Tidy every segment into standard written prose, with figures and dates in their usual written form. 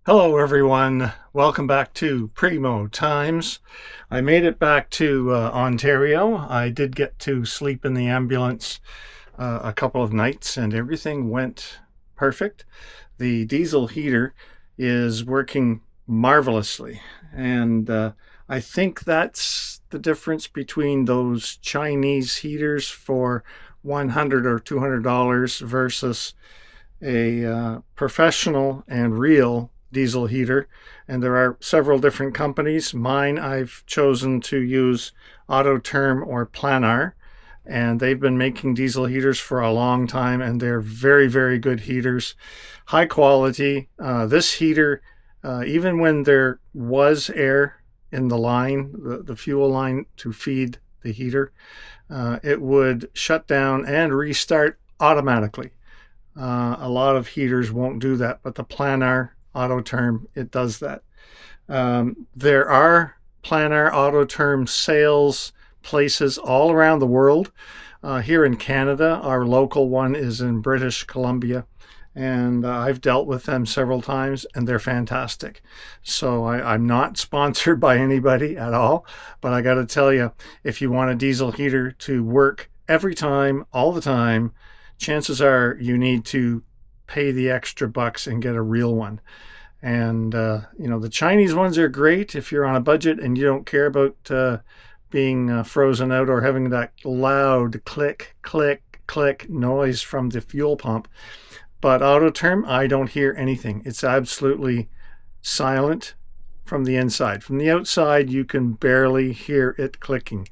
Hello everyone, welcome back to Primo Times. I made it back to Ontario. I did get to sleep in the ambulance a couple of nights and everything went perfect. The diesel heater is working marvelously, and I think that's the difference between those Chinese heaters for $100 or $200 versus a professional and real diesel heater. And there are several different companies. Mine, I've chosen to use Autoterm or Planar, and they've been making diesel heaters for a long time, and they're very, very good heaters, high quality. This heater, even when there was air in the line, the fuel line to feed the heater, it would shut down and restart automatically. A lot of heaters won't do that, but the Planar Autoterm, it does that. There are Planar Autoterm sales places all around the world. Here in Canada, our local one is in British Columbia, and I've dealt with them several times, and they're fantastic. So I'm not sponsored by anybody at all, but I got to tell you, if you want a diesel heater to work every time, all the time, chances are you need to pay the extra bucks and get a real one. And the Chinese ones are great if you're on a budget and you don't care about being frozen out or having that loud click click click noise from the fuel pump. But Autoterm, I don't hear anything. It's absolutely silent from the inside. From the outside, you can barely hear it clicking.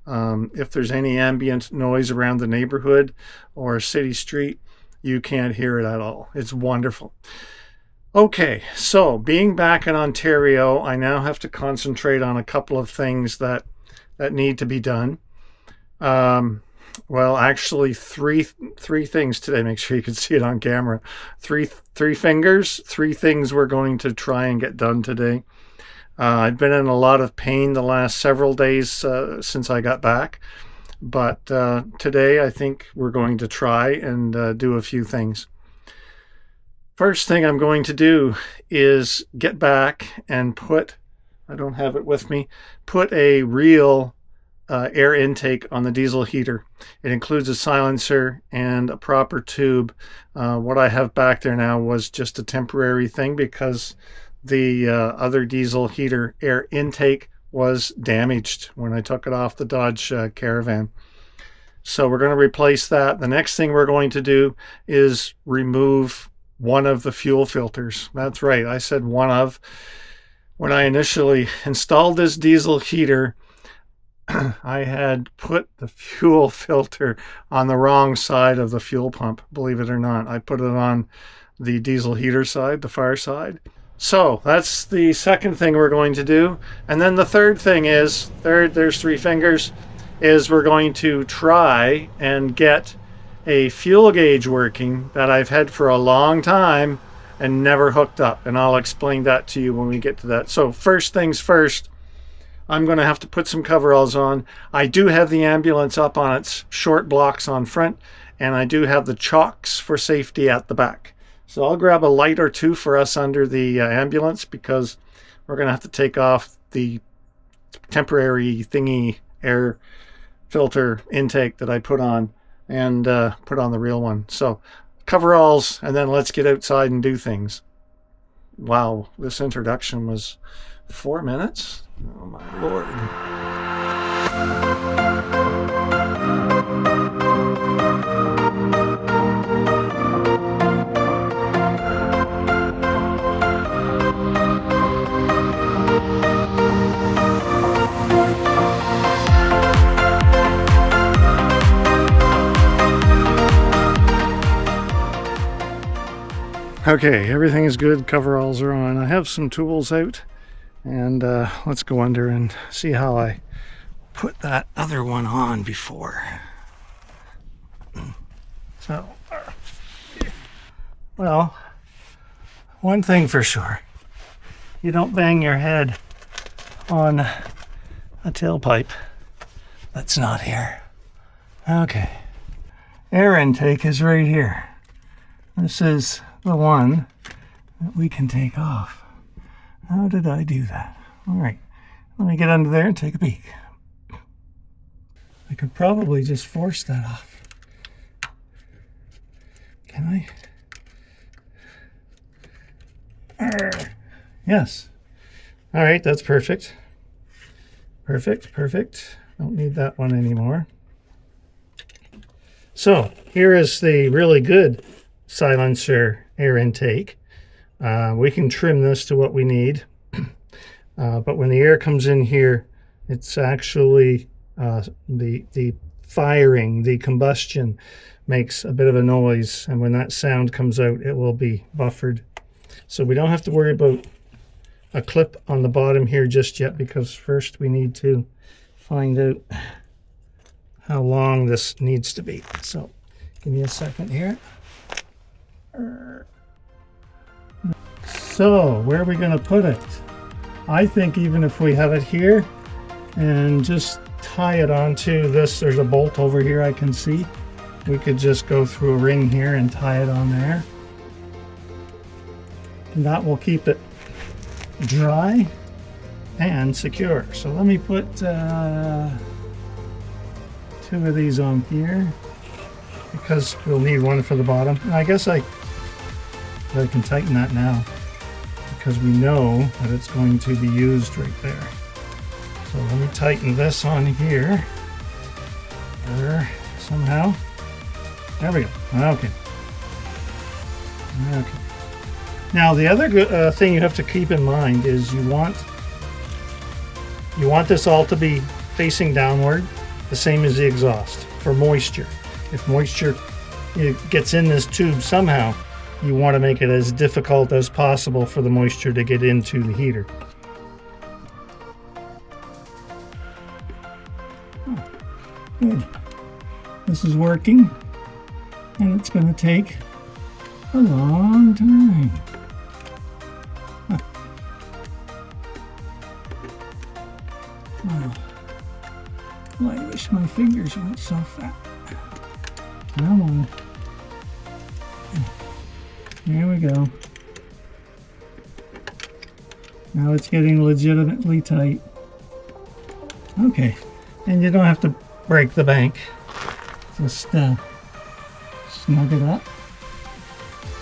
If there's any ambient noise around the neighborhood or a city street, you can't hear it at all. It's wonderful. Okay, so being back in Ontario, I now have to concentrate on a couple of things that need to be done. Well, actually, three things today. Make sure you can see it on camera. Three fingers, three things we're going to try and get done today. I've been in a lot of pain the last several days since I got back, but today I think we're going to try and do a few things. First thing I'm going to do is get back and put, I don't have it with me, put a real air intake on the diesel heater. It includes a silencer and a proper tube. What I have back there now was just a temporary thing because the other diesel heater air intake was damaged when I took it off the Dodge Caravan. So we're going to replace that. The next thing we're going to do is remove one of the fuel filters. That's right, I said one of. When I initially installed this diesel heater, I had put the fuel filter on the wrong side of the fuel pump, believe it or not. I put it on the diesel heater side, the far side. So that's the second thing we're going to do. And then the third thing is, there's three fingers, is we're going to try and get a fuel gauge working that I've had for a long time and never hooked up. And I'll explain that to you when we get to that. So first things first, I'm going to have to put some coveralls on. I do have the ambulance up on its short blocks on front, and I do have the chocks for safety at the back. So I'll grab a light or two for us under the ambulance because we're going to have to take off the temporary thingy air filter intake that I put on and put on the real one. So coveralls, and then let's get outside and do things. Wow, this introduction was 4 minutes? Oh my Lord. Okay, everything is good. Coveralls are on. I have some tools out, and let's go under and see how I put that other one on before. So, well, one thing for sure, you don't bang your head on a tailpipe that's not here. Okay, air intake is right here. This is the one that we can take off. How did I do that? All right, let me get under there and take a peek. I could probably just force that off. Can I? Yes. All right, that's perfect. Perfect, perfect. Don't need that one anymore. So here is the really good silencer air intake. We can trim this to what we need. But when the air comes in here, it's actually the firing, the combustion makes a bit of a noise. And when that sound comes out, it will be buffered. So we don't have to worry about a clip on the bottom here just yet, because first we need to find out how long this needs to be. So give me a second here. So where are we going to put it? I think even if we have it here and just tie it onto this, there's a bolt over here I can see. We could just go through a ring here and tie it on there. And that will keep it dry and secure. So let me put 2 of these on here, because we'll need one for the bottom. And I guess I can tighten that now, because we know that it's going to be used right there. So let me tighten this on here somehow. There we go. Okay. Okay. Now the other thing you have to keep in mind is you want this all to be facing downward, the same as the exhaust, for moisture. If moisture gets in this tube somehow, you want to make it as difficult as possible for the moisture to get into the heater. Oh, good. This is working, and it's going to take a long time. Oh, well, I wish my fingers weren't so fat. Come on. There we go. Now it's getting legitimately tight. Okay, and you don't have to break the bank. Just snug it up,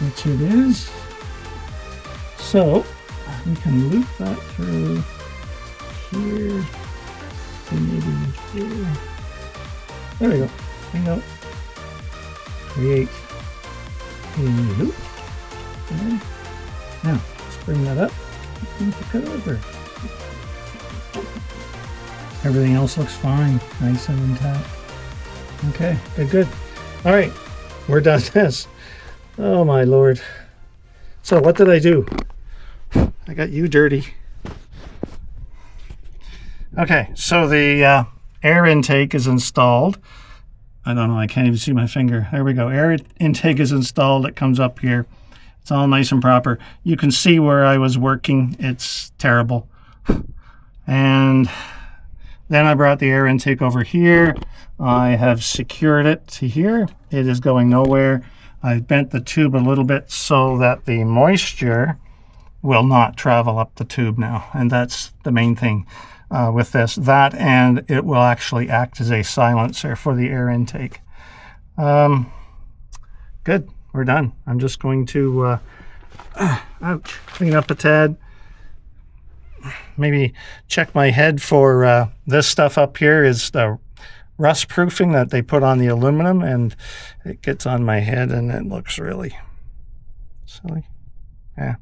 which it is. So we can loop that through here. So maybe here. There we go. Hang out. Create a loop. Okay. Now let's bring that up and hook it over. Everything else looks fine, nice and intact. Okay, good. All right, we're done this. Oh my Lord. So what did I do? I got you dirty. Okay, so the air intake is installed. I don't know, I can't even see my finger. There we go. Air intake is installed. It comes up here. It's all nice and proper. You can see where I was working. It's terrible. And then I brought the air intake over here. I have secured it to here. It is going nowhere. I've bent the tube a little bit so that the moisture will not travel up the tube now. And that's the main thing with this. That, and it will actually act as a silencer for the air intake. Good, we're done. I'm just going to clean up a tad. Maybe check my head for this stuff up here is the rust proofing that they put on the aluminum, and it gets on my head and it looks really silly. Yeah.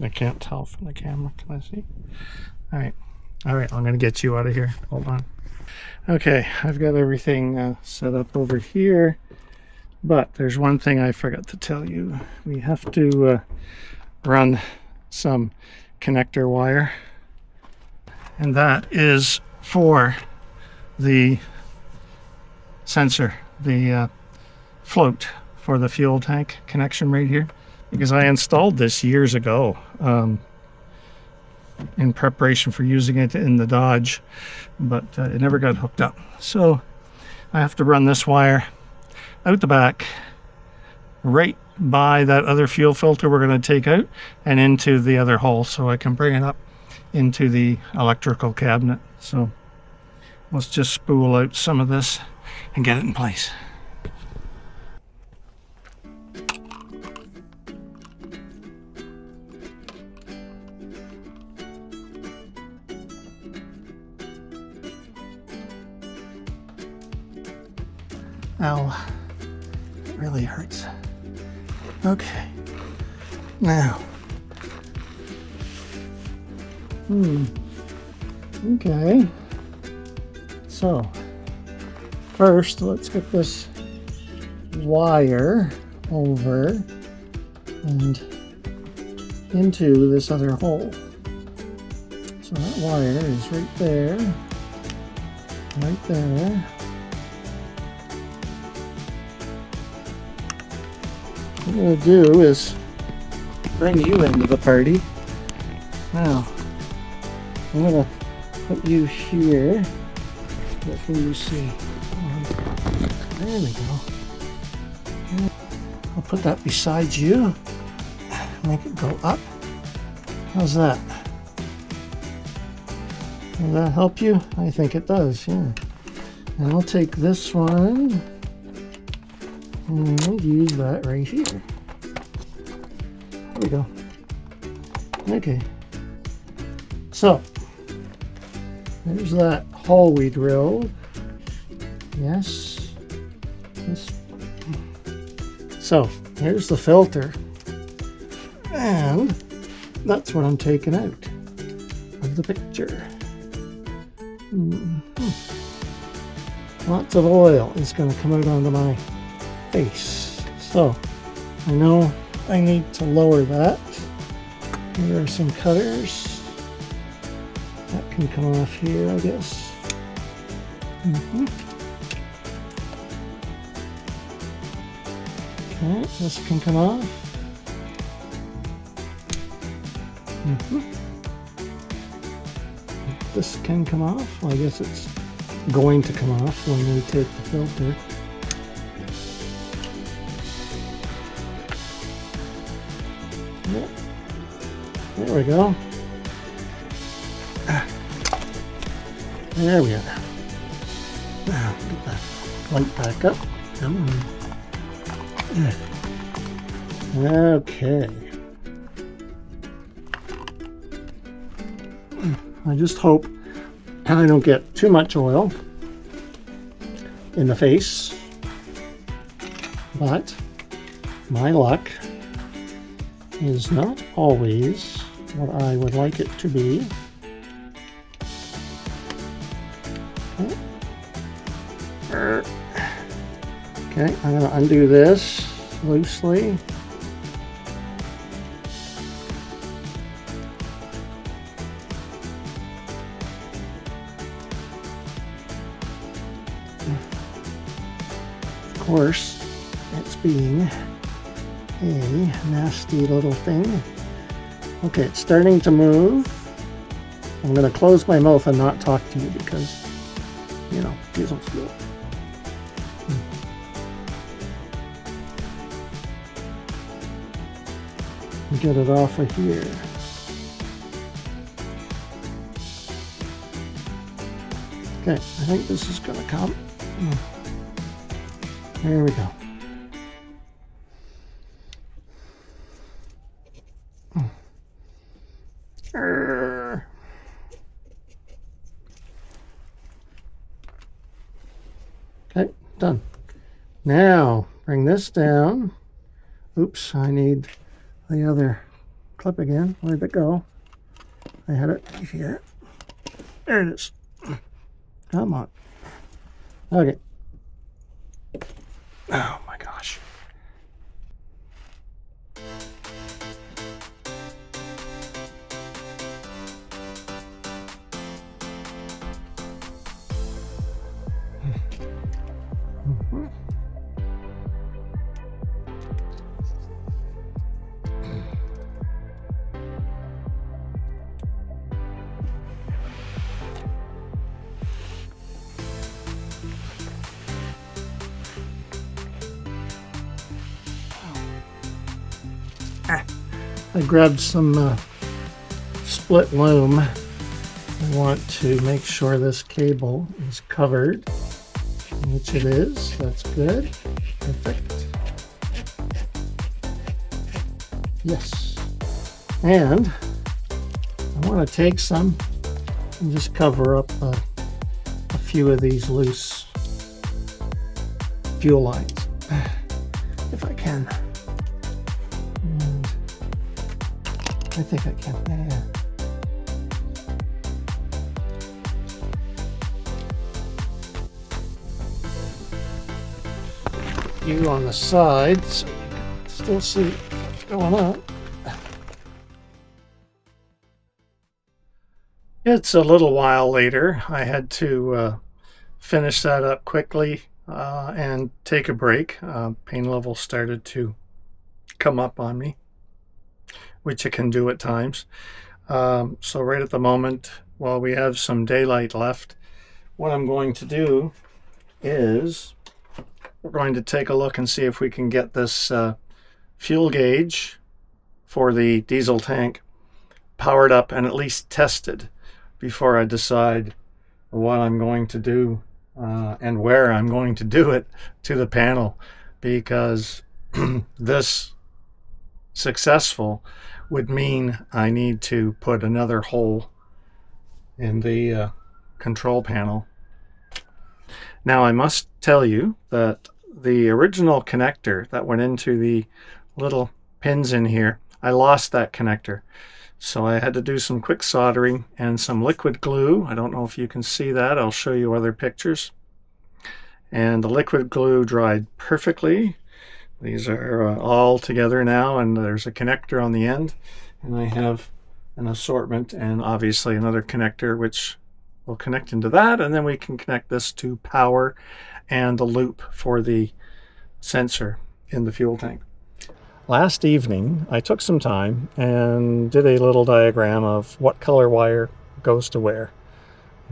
I can't tell from the camera. Can I see? All right. All right, I'm going to get you out of here. Hold on. Okay, I've got everything set up over here, but there's one thing I forgot to tell you. We have to run some connector wire, and that is for the sensor, the float for the fuel tank connection right here, because I installed this years ago in preparation for using it in the Dodge, but it never got hooked up. So I have to run this wire out the back right by that other fuel filter we're going to take out and into the other hole, so I can bring it up into the electrical cabinet. So let's just spool out some of this and get it in place. Ow, it really hurts. Okay, now, okay, so first let's get this wire over and into this other hole. So that wire is right there, right there. What I'm going to do is bring you into the party. Now, I'm going to put you here. What can you see? There we go. I'll put that beside you. Make it go up. How's that? Will that help you? I think it does, yeah. And I'll take this one and use that right here. There we go. Okay. So, there's that hole we drilled. Yes. So, here's the filter. And that's what I'm taking out of the picture. Lots of oil is going to come out onto my face. So I know I need to lower that. There are some cutters that can come off here, I guess. Okay, this can come off. This can come off. Well, I guess it's going to come off when we take the filter. Yep. There we go. There we are. Now, get that light back up. Okay. I just hope I don't get too much oil in the face, but my luck is not always what I would like it to be. Okay, I'm going to undo this loosely. Of course, it's being a nasty little thing. Okay, it's starting to move. I'm going to close my mouth and not talk to you because, you know, diesel fuel. Get it off of here. Okay, I think this is going to come. There we go. Okay, done. Now, bring this down. Oops, I need the other clip again. Where'd it go? I had it right here. There it is. Come on. Okay. Oh my gosh. I grabbed some split loom. I want to make sure this cable is covered, which it is. That's good. Perfect. Yes. And I want to take some and just cover up a few of these loose fuel lines, if I can. And I think I can. Yeah. You on the side, so you can still see what's going on. It's a little while later. I had to finish that up quickly and take a break. Pain level started to come up on me, which it can do at times. So right at the moment, while we have some daylight left, what I'm going to do is we're going to take a look and see if we can get this fuel gauge for the diesel tank powered up and at least tested before I decide what I'm going to do and where I'm going to do it to the panel, because this successful would mean I need to put another hole in the control panel. Now I must tell you that the original connector that went into the little pins in here, I lost that connector. So I had to do some quick soldering and some liquid glue. I don't know if you can see that. I'll show you other pictures. And the liquid glue dried perfectly. These are all together now, and there's a connector on the end. And I have an assortment and obviously another connector which will connect into that, and then we can connect this to power and the loop for the sensor in the fuel tank. Last evening, I took some time and did a little diagram of what color wire goes to where.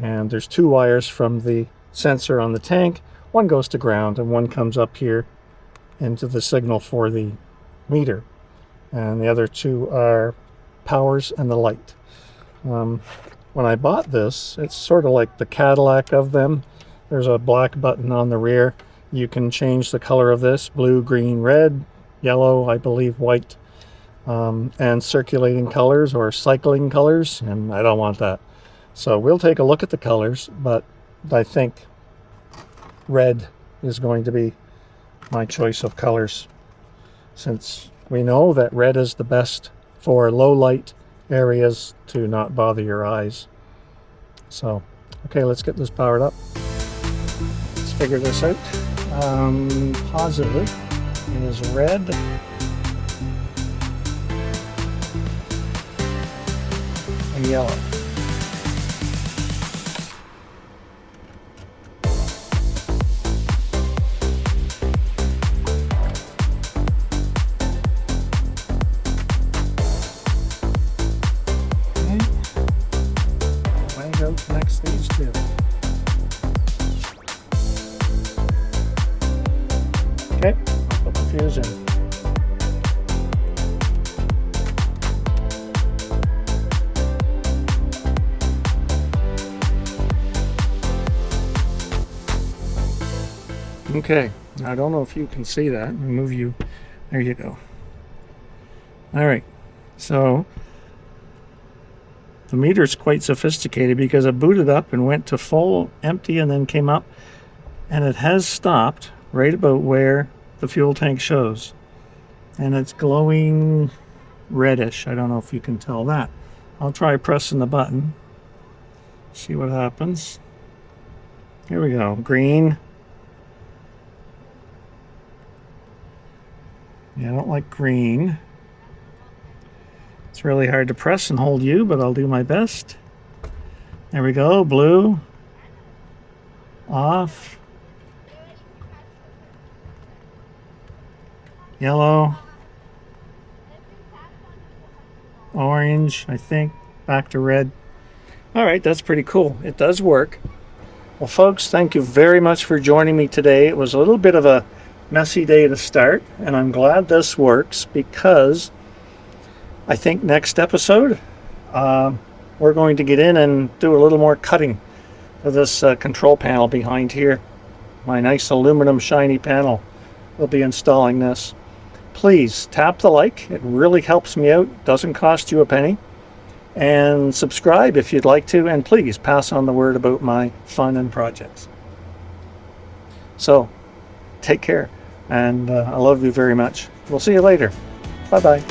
And there's two wires from the sensor on the tank. One goes to ground and one comes up here into the signal for the meter. And the other two are powers and the light. When I bought this, it's sort of like the Cadillac of them. There's a black button on the rear. You can change the color of this: blue, green, red, yellow, I believe white, and circulating colors or cycling colors, and I don't want that. So we'll take a look at the colors, but I think red is going to be my choice of colors, since we know that red is the best for low light areas to not bother your eyes. So, okay, let's get this powered up. Let's figure this out. Positive is red. And yellow. Next these two. Okay, I'll put the fuse in. Okay, I don't know if you can see that. Move you. There you go. All right, so the meter's quite sophisticated because it booted up and went to full empty and then came up, and it has stopped right about where the fuel tank shows, and it's glowing reddish. I don't know if you can tell that. I'll try pressing the button, see what happens. Here we go. Green. Yeah, I don't like green. It's really hard to press and hold you, but I'll do my best. There we go. Blue. Off. Yellow. Orange, I think. Back to red. All right, that's pretty cool. It does work. Well, folks, thank you very much for joining me today. It was a little bit of a messy day to start, and I'm glad this works because I think next episode, we're going to get in and do a little more cutting of this control panel behind here. My nice aluminum shiny panel. We'll be installing this. Please tap the like. It really helps me out. Doesn't cost you a penny. And subscribe if you'd like to. And please pass on the word about my fun and projects. So, take care. And I love you very much. We'll see you later. Bye-bye.